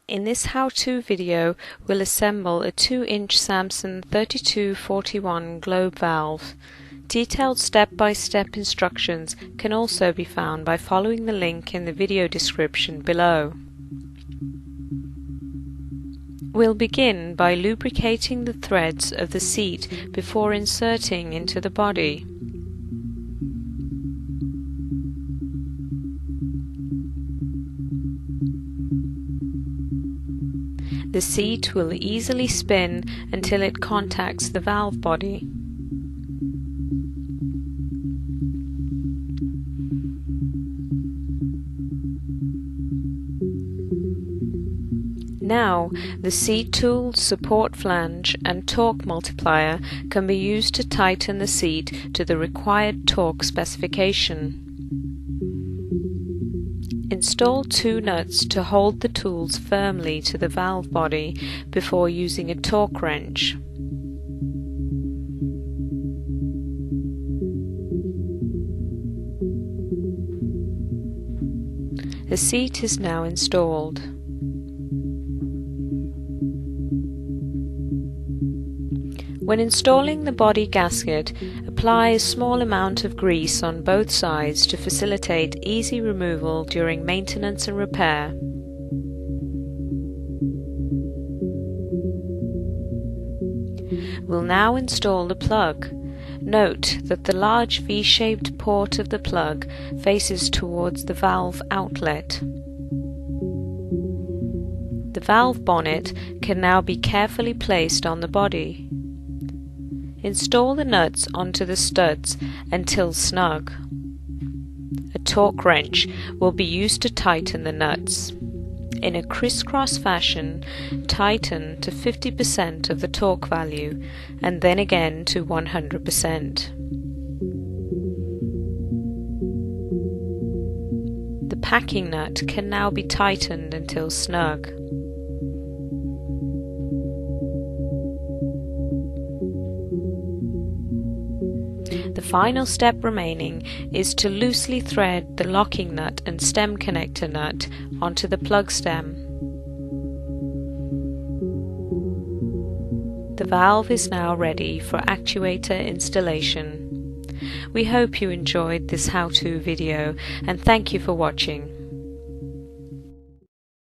In this how-to video, we'll assemble a 2-inch SAMSON 3241 globe valve. Detailed step-by-step instructions can also be found by following the link in the video description below. We'll begin by lubricating the threads of the seat before inserting into the body. The seat will easily spin until it contacts the valve body. Now, the seat tool, support flange and torque multiplier can be used to tighten the seat to the required torque specification. Install 2 nuts to hold the tools firmly to the valve body before using a torque wrench. The seat is now installed. When installing the body gasket, apply a small amount of grease on both sides to facilitate easy removal during maintenance and repair. We'll now install the plug. Note that the large V-shaped port of the plug faces towards the valve outlet. The valve bonnet can now be carefully placed on the body. Install the nuts onto the studs until snug. A torque wrench will be used to tighten the nuts. In a crisscross fashion, tighten to 50% of the torque value and then again to 100%. The packing nut can now be tightened until snug. The final step remaining is to loosely thread the locking nut and stem connector nut onto the plug stem. The valve is now ready for actuator installation. We hope you enjoyed this how-to video and thank you for watching.